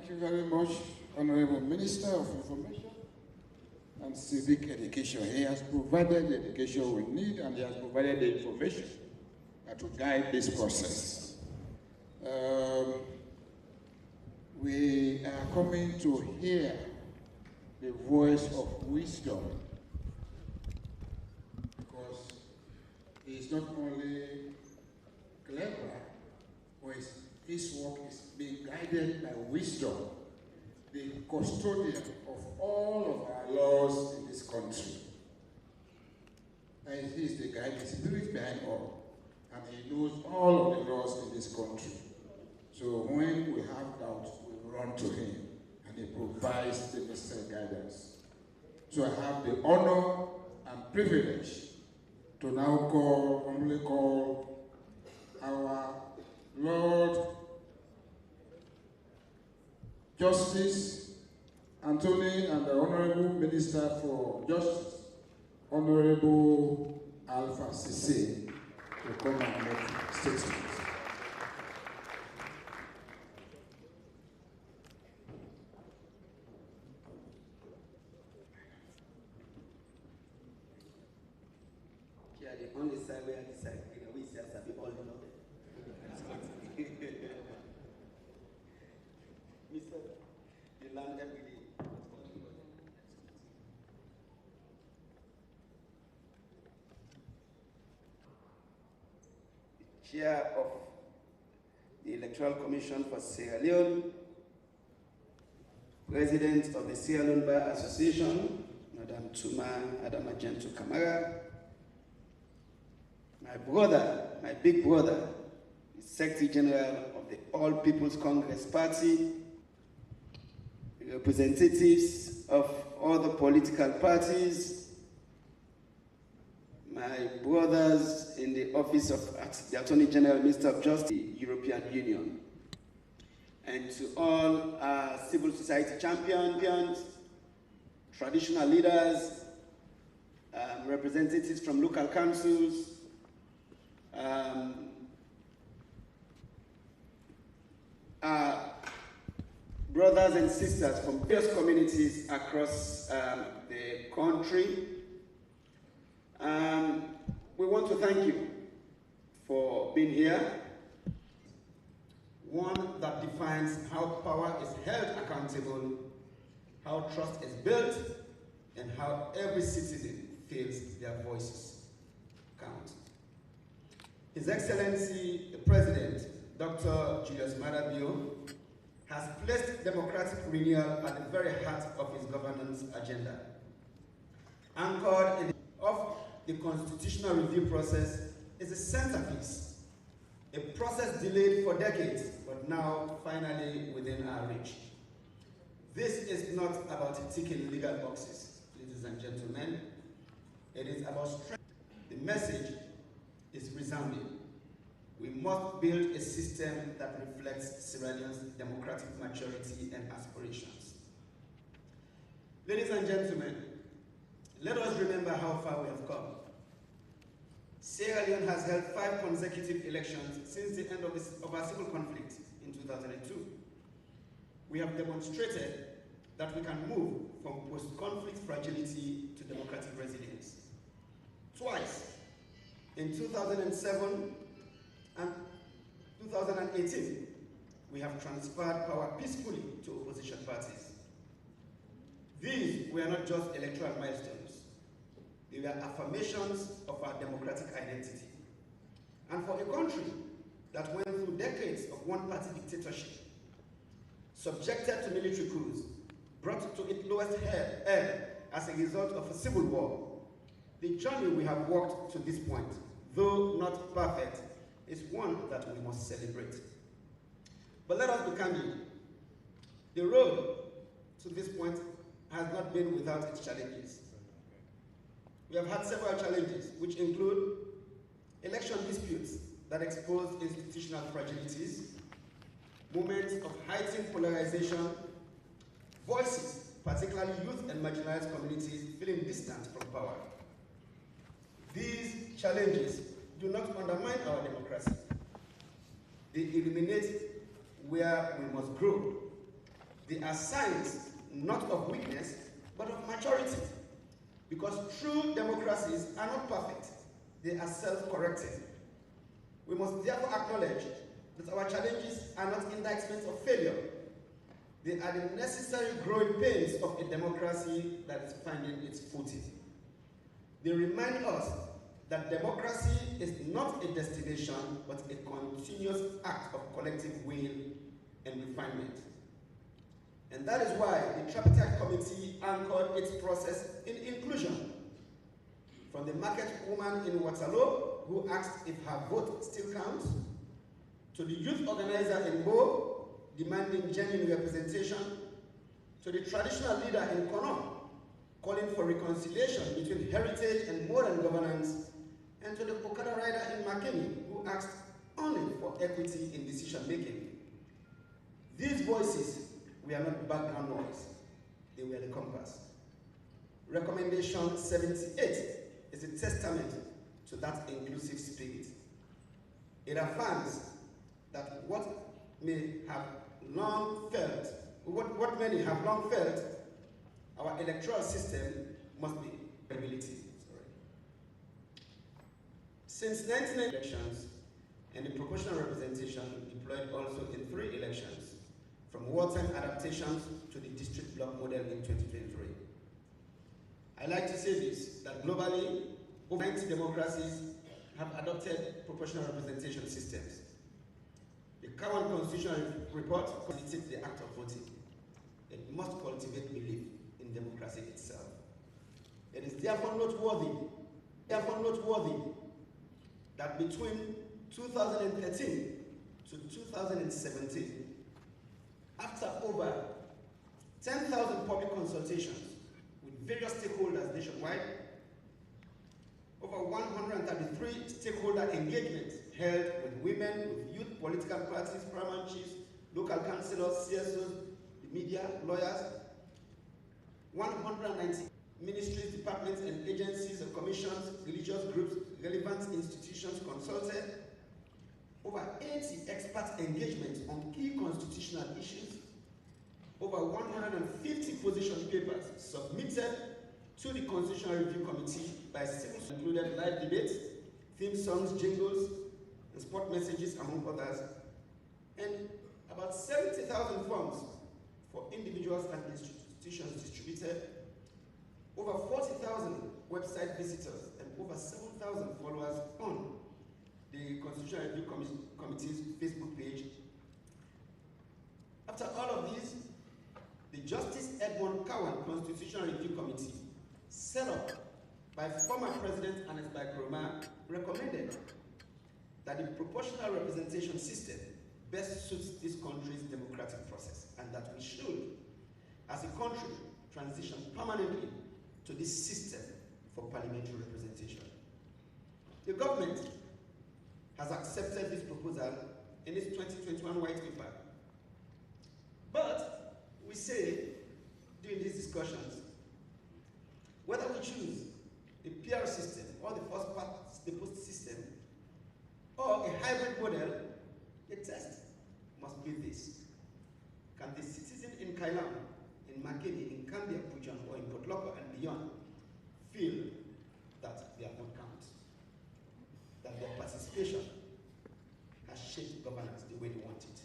Thank you very much, Honorable Minister of Information and Civic Education. He has provided the education we need, and he has provided the information to guide this process. We are coming to hear the voice of wisdom, because he is not only clever, but his work is being guided by wisdom, the custodian of all of our laws in this country. And he is the guiding spirit behind all, and he knows all of the laws in this country. So when we have doubt, we run to him, and he provides the necessary guidance. So I have the honor and privilege to now humbly call our Lord Justice Anthony and the Honorable Minister for Justice, Honorable Alpha Sise, to come and make statements. The only side where I decide, we say as we all know. Mr. You learn every day. The Chair of the Electoral Commission for Sierra Leone, President of the Sierra Leone Bar Association, Madam Tuma Adama Gentu Kamara, my brother, my big brother, the Secretary General of the All People's Congress Party, representatives of all the political parties, my brothers in the Office of the Attorney General, Minister of Justice, the European Union, and to all our civil society champions, traditional leaders, representatives from local councils, brothers and sisters from various communities across the country. We want to thank you for being here. One that defines how power is held accountable, how trust is built, and how every citizen feels their voices count. His Excellency, the President, Dr. Julius Maada Bio, has placed democratic renewal at the very heart of his governance agenda. Anchored in the constitutional review process is a centerpiece, a process delayed for decades, but now finally within our reach. This is not about ticking legal boxes, ladies and gentlemen. It is about strength. The message is resounding. We must build a system that reflects Sierra Leone's democratic maturity and aspirations. Ladies and gentlemen, let us remember how far we have come. Sierra Leone has held 5 consecutive elections since the end of our civil conflict in 2002. We have demonstrated that we can move from post-conflict fragility to democratic resilience. Twice, in 2007 and 2018, we have transferred power peacefully to opposition parties. These were not just electoral milestones. They were affirmations of our democratic identity. And for a country that went through decades of one-party dictatorship, subjected to military coups, brought to its lowest ebb as a result of a civil war, the journey we have walked to this point, though not perfect, is one that we must celebrate. But let us be candid. The road to this point has not been without its challenges. We have had several challenges, which include election disputes that expose institutional fragilities, moments of heightened polarization, voices, particularly youth and marginalized communities, feeling distant from power. These challenges do not undermine our democracy. They illuminate where we must grow. They are signs not of weakness, but of maturity. Because true democracies are not perfect. They are self-correcting. We must therefore acknowledge that our challenges are not indictments of failure. They are the necessary growing pains of a democracy that is finding its footing. They remind us that democracy is not a destination, but a continuous act of collective will and refinement. And that is why the Tripartite Committee anchored its process in inclusion. From the market woman in Waterloo, who asked if her vote still counts, to the youth organizer in Bo, demanding genuine representation, to the traditional leader in Kono, calling for reconciliation between heritage and modern governance, and to the Okada rider in Makeni, who asked only for equity in decision-making. These voices were not background noise, they were the compass. Recommendation 78 is a testament to that inclusive spirit. It affirms that what many have long felt, our electoral system must be credibility. Since 1990 elections and the proportional representation deployed also in 3 elections, from wartime adaptations to the district block model in 2023. I like to say this, that globally, over 90 democracies have adopted proportional representation systems. The current constitutional report constitutes the act of voting. It must cultivate belief in democracy itself. It is therefore noteworthy that between 2013 to 2017, after over 10,000 public consultations with various stakeholders nationwide, over 133 stakeholder engagements held with women, with youth, political parties, paramount chiefs, local councillors, CSOs, the media, lawyers, 190 ministries, departments and agencies and commissions, religious groups, relevant institutions consulted, over 80 expert engagements on key constitutional issues, over 150 position papers submitted to the Constitutional Review Committee by civil, included live debates, theme songs, jingles, and sport messages, among others, and about 70,000 forms for individuals and institutions distributed, over 40,000 website visitors, and over 7,000 followers on the Constitutional Review Committee's Facebook page. After all of these, the Justice Edmond Cowan Constitutional Review Committee, set up by former President Anas Bakroma, recommended that the proportional representation system best suits this country's democratic process, and that we should, as a country, transition permanently to this system for parliamentary representation. The government has accepted this proposal in its 2021 white paper. But we say during these discussions, whether we choose the PR system or the first past the post system or a hybrid model, the test must be this. Can the citizen in Kailam, in Makeni, in Kambia, Pujan, or in Potloko and beyond feel that their vote counts, that their participation has shaped governance the way they want it?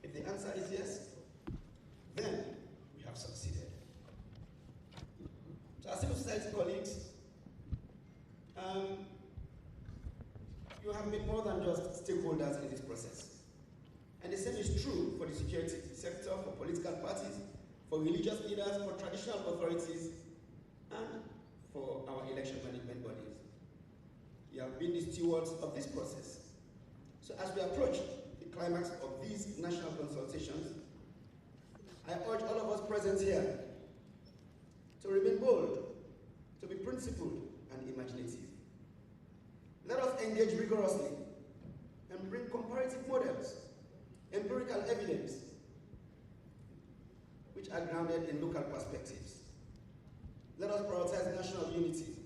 If the answer is yes, then we have succeeded. So as civil society colleagues, you have been more than just stakeholders in this process. And the same is true for the security sector, for political parties, for religious leaders, for traditional authorities, and for our election management bodies. You have been the stewards of this process. So as we approach the climax of these national consultations, I urge all of us present here to remain bold, to be principled and imaginative. Let us engage rigorously and bring comparative models, empirical evidence, which are grounded in local perspectives. Let us prioritize national unity.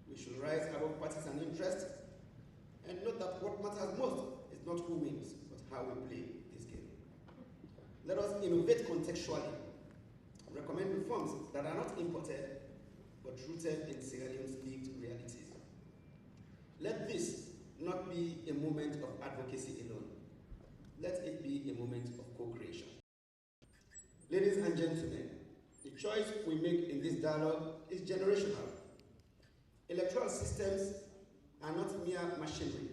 We should rise above partisan interest and note that what matters most is not who wins, but how we play this game. Let us innovate contextually, recommend reforms that are not imported, but rooted in Sierra Leone's lived realities. Let this not be a moment of advocacy alone. Let it be a moment of co-creation. Ladies and gentlemen, the choice we make in this dialogue is generational. Electoral systems are not mere machinery.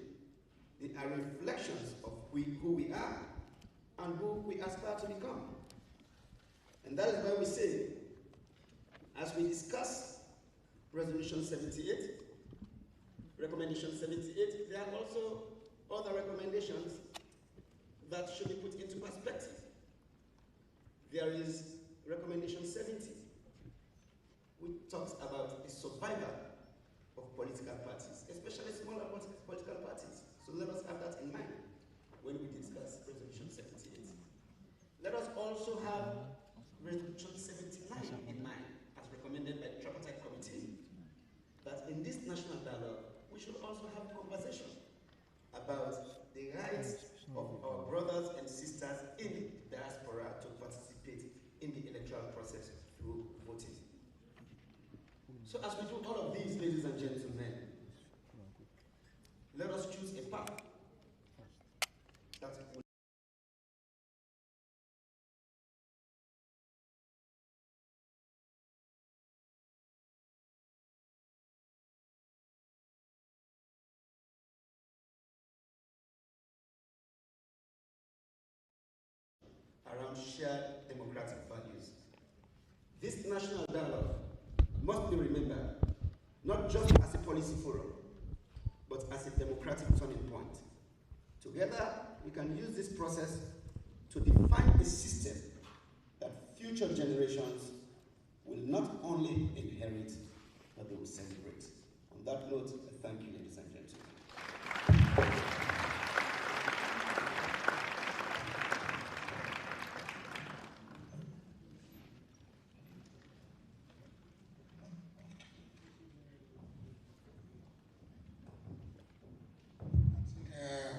They are reflections of who we are and who we aspire to become. And that is why we say, as we discuss Resolution 78, Recommendation 78, there are also other recommendations that should be put into perspective. There is Recommendation 70, which talks about the survival of political parties, especially smaller political parties. So let us have that in mind when we discuss Resolution 78. Let us also have Resolution 79 in mind, as recommended by the Tripartite Committee, that in this national dialogue, we should also have a conversation about the rights of our brothers and sisters in the diaspora to participate in the electoral process through voting. So as we do all of these, ladies and gentlemen, let us choose a path that will around shared democratic values. This national dialogue must be remembered, not just as a policy forum, but as a democratic turning point. Together, we can use this process to define a system that future generations will not only inherit, but they will celebrate. On that note, thank you, ladies and gentlemen.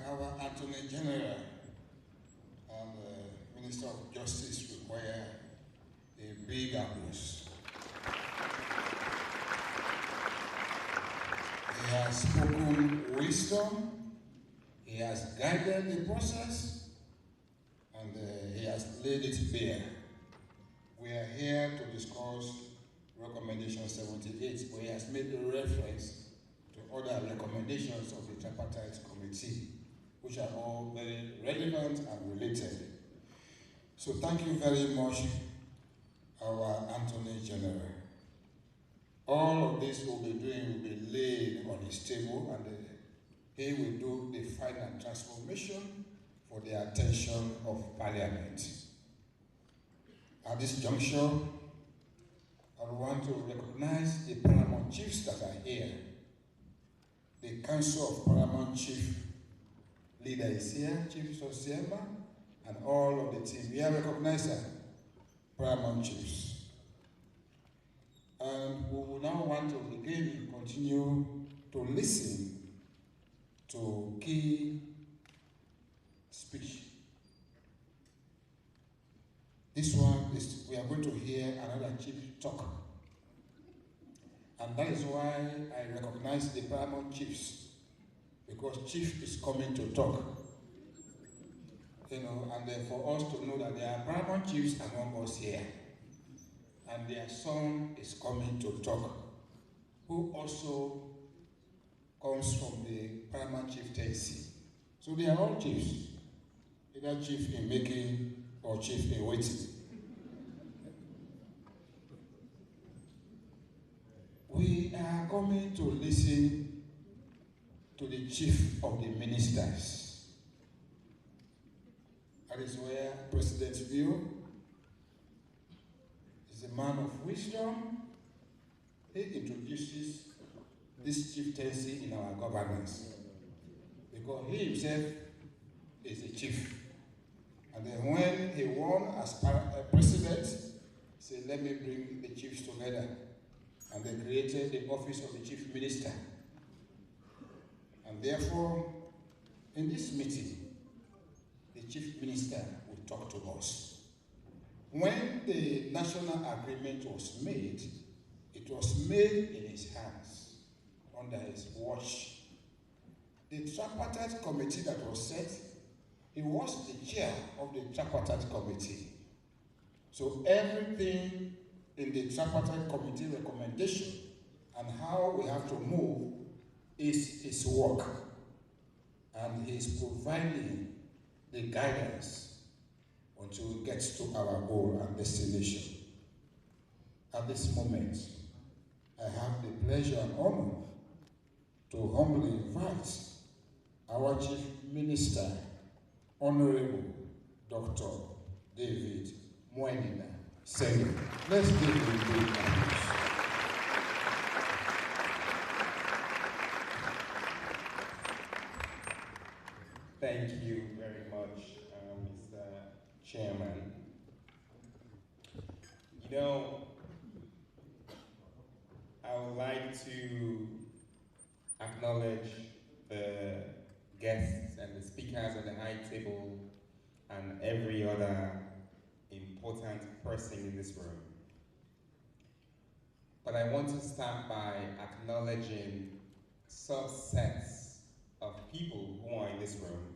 Our Attorney General and the Minister of Justice require a big applause. He has spoken wisdom, he has guided the process, and he has laid it bare. We are here to discuss Recommendation 78, where he has made a reference to other recommendations of the Tripartite Committee, which are all very relevant and related. So thank you very much, our Attorney General. All of this we'll be doing will be laid on his table, and he will do the final transformation for the attention of Parliament. At this juncture, I want to recognize the Paramount Chiefs that are here. The Council of Paramount Chief Leader is here, Chief Sosiema, and all of the team. We are recognizing Paramount Chiefs. And we will now want to again continue to listen to key speech. This one is, we are going to hear another chief talk. And that is why I recognize the Paramount Chiefs, because Chief is coming to talk. You know, and then for us to know that there are Paramount Chiefs among us here, and their son is coming to talk, who also comes from the Paramount Chieftaincy. So they are all chiefs, either chief in making or chief in waiting. We are coming to listen to the chief of the ministers. That is where President View is a man of wisdom. He introduces this chieftaincy in our governance, because he himself is a chief. And then when he won as president, he said, let me bring the chiefs together. And they created the office of the chief minister. And therefore, in this meeting, the chief minister will talk to us. When the national agreement was made, it was made in his hands, under his watch. The tripartite committee that was set, he was the chair of the tripartite committee. So everything in the tripartite committee recommendation and how we have to move is his work. And he's providing the guidance until we get to our goal and destination. At this moment, I have the pleasure and honor to humbly invite our Chief Minister, Honorable Dr. David Mwenina Seni. Let's give him a big applause. Thank you very much, Mr. Chairman. You know, I would like to acknowledge the guests and the speakers at the high table and every other important person in this room. But I want to start by acknowledging subsets of people who are in this room